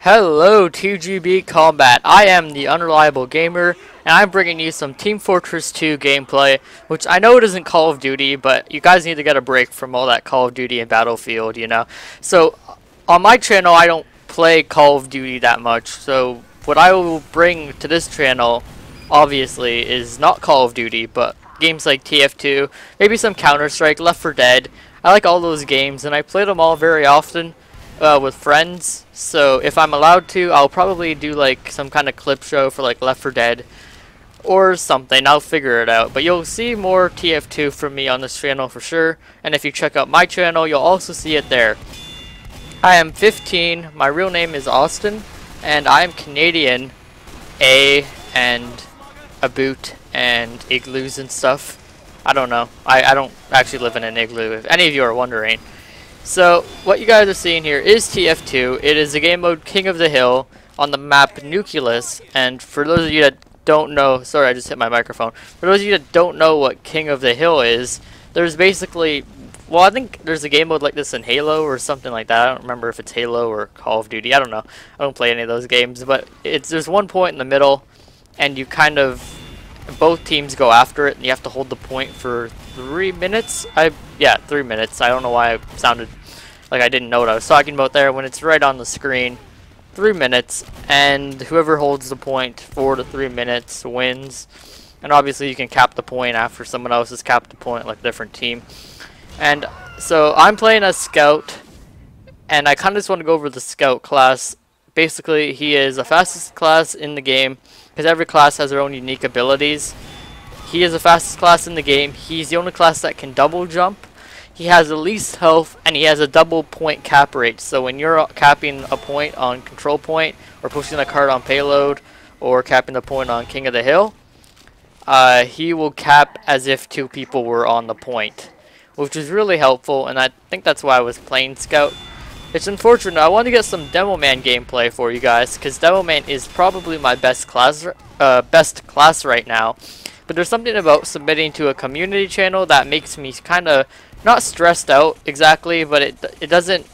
Hello TGBCombat, I am the Unreliable Gamer, and I'm bringing you some Team Fortress 2 gameplay, which I know it isn't Call of Duty, but you guys need to get a break from all that Call of Duty and Battlefield, you know. So, on my channel I don't play Call of Duty that much, so what I will bring to this channel, obviously, is not Call of Duty, but games like TF2, maybe some Counter-Strike, Left 4 Dead. I like all those games, and I play them all very often. With friends, so if I'm allowed to, I'll probably do like some kind of clip show for like Left 4 Dead or something. I'll figure it out, but you'll see more TF2 from me on this channel for sure, and if you check out my channel you'll also see it there. I am 15, my real name is Austin, and I am Canadian, and a boot and igloos and stuff. I don't know, I don't actually live in an igloo if any of you are wondering. So, what you guys are seeing here is TF2. It is a game mode King of the Hill on the map Nucleus. And for those of you that don't know, sorry I just hit my microphone. For those of you that don't know what King of the Hill is, there's basically, well, I think there's a game mode like this in Halo or something like that. I don't remember if it's Halo or Call of Duty. I don't know. I don't play any of those games. But there's one point in the middle, and you kind of, both teams go after it, and you have to hold the point for 3 minutes. Yeah, 3 minutes. I don't know why I sounded like I didn't know what I was talking about there when it's right on the screen. 3 minutes, and whoever holds the point 4 to 3 minutes wins. And obviously you can cap the point after someone else has capped the point, like a different team. And so I'm playing as Scout, and I kind of just want to go over the Scout class. Basically, he is the fastest class in the game, because every class has their own unique abilities. He is the fastest class in the game. He's the only class that can double jump. He has the least health, and he has a double point cap rate. So when you're capping a point on control point, or pushing a card on payload, or capping the point on King of the Hill, he will cap as if 2 people were on the point, which is really helpful, and I think that's why I was playing Scout. It's unfortunate. I want to get some Demo Man gameplay for you guys, because Demo Man is probably my best class right now. But there's something about submitting to a community channel that makes me kind of not stressed out exactly, but it doesn't.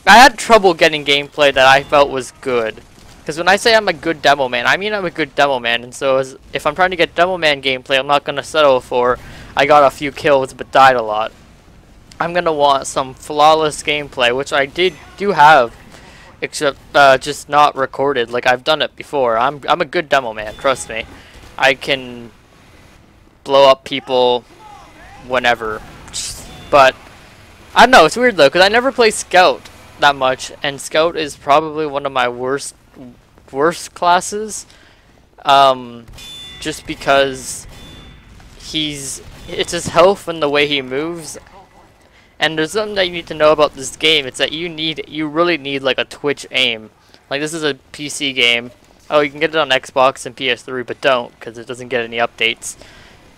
I had trouble getting gameplay that I felt was good, because when I say I'm a good demo man, I mean I'm a good demo man. And so if I'm trying to get demo man gameplay, I'm not gonna settle for I got a few kills but died a lot. I'm gonna want some flawless gameplay, which I do have, except just not recorded. Like I've done it before. I'm a good demo man, trust me. I can blow up people whenever. But I don't know, it's weird though, because I never play Scout that much, and Scout is probably one of my worst classes, just because it's his health and the way he moves. And there's something that you need to know about this game. It's that you really need like a Twitch aim. Like this is a PC game. Oh, you can get it on Xbox and PS3, but don't, because it doesn't get any updates.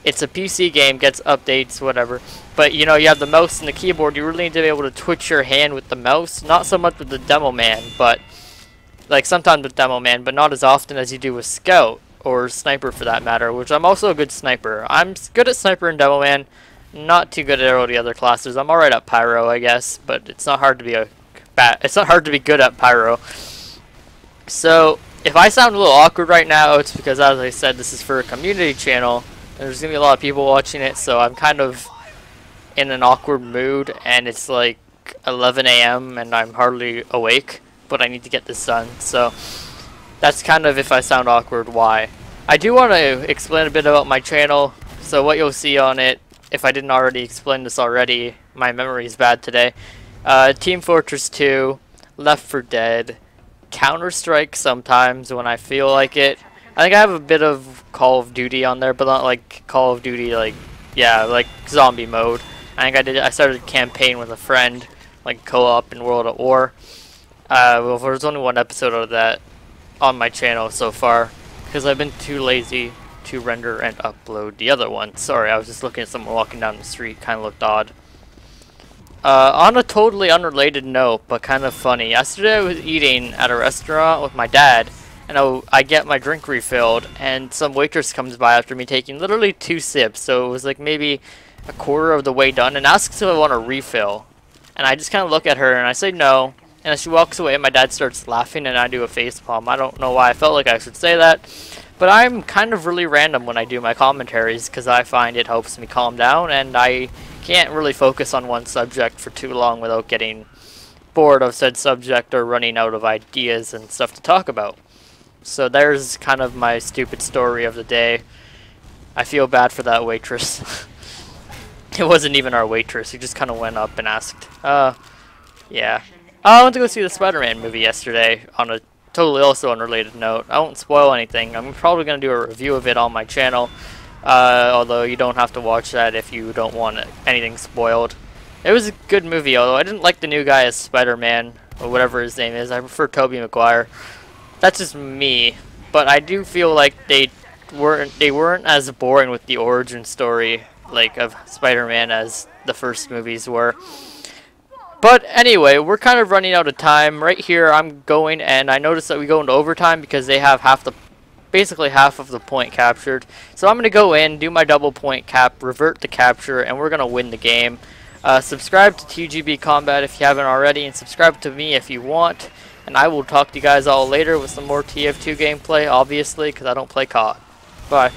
It's a PC game, gets updates, whatever. But you know, you have the mouse and the keyboard. You really need to be able to twitch your hand with the mouse. Not so much with the Demo Man, but like sometimes with Demo Man, but not as often as you do with Scout or Sniper for that matter. Which I'm also a good sniper. I'm good at Sniper and Demo Man. Not too good at all the other classes. I'm alright at Pyro, I guess, but it's not hard to be good at Pyro. So if I sound a little awkward right now, it's because, as I said, this is for a community channel. There's gonna be a lot of people watching it, so I'm kind of in an awkward mood, and it's like 11 AM and I'm hardly awake, but I need to get this done. So that's kind of, if I sound awkward, why. I do want to explain a bit about my channel. So what you'll see on it, if I didn't already explain this already, my memory is bad today. Team Fortress 2, Left 4 Dead, Counter-Strike sometimes when I feel like it. I think I have a bit of Call of Duty on there, but not like Call of Duty, like, yeah, like zombie mode. I think I started a campaign with a friend, like co-op in World at War. Well, there's only one episode of that on my channel so far, because I've been too lazy to render and upload the other one. Sorry, I was just looking at someone walking down the street, kind of looked odd. On a totally unrelated note, but kind of funny, yesterday I was eating at a restaurant with my dad, and I get my drink refilled, and some waitress comes by after me taking literally 2 sips, so it was like maybe a quarter of the way done, and asks if I want a refill. And I just kind of look at her and I say no, And as she walks away, my dad starts laughing and I do a facepalm. I don't know why I felt like I should say that, but I'm kind of really random when I do my commentaries because I find it helps me calm down and I can't really focus on one subject for too long without getting bored of said subject or running out of ideas and stuff to talk about. So there's kind of my stupid story of the day. I feel bad for that waitress. It wasn't even our waitress. He just kind of went up and asked. Yeah. I went to go see the Spider-Man movie yesterday on a totally also unrelated note. I won't spoil anything. I'm probably going to do a review of it on my channel. Although you don't have to watch that if you don't want anything spoiled. It was a good movie, although I didn't like the new guy as Spider-Man, or whatever his name is. I prefer Tobey Maguire. That's just me. But I do feel like they weren't as boring with the origin story like of Spider-Man as the first movies were. But anyway, we're kind of running out of time. Right here I'm going and I noticed that we go into overtime because they have basically half of the point captured. So I'm going to go in, do my double point cap, revert the capture, and we're going to win the game. Subscribe to TGBCombat if you haven't already, and subscribe to me if you want. And I will talk to you guys all later with some more TF2 gameplay, obviously, because I don't play COD. Bye.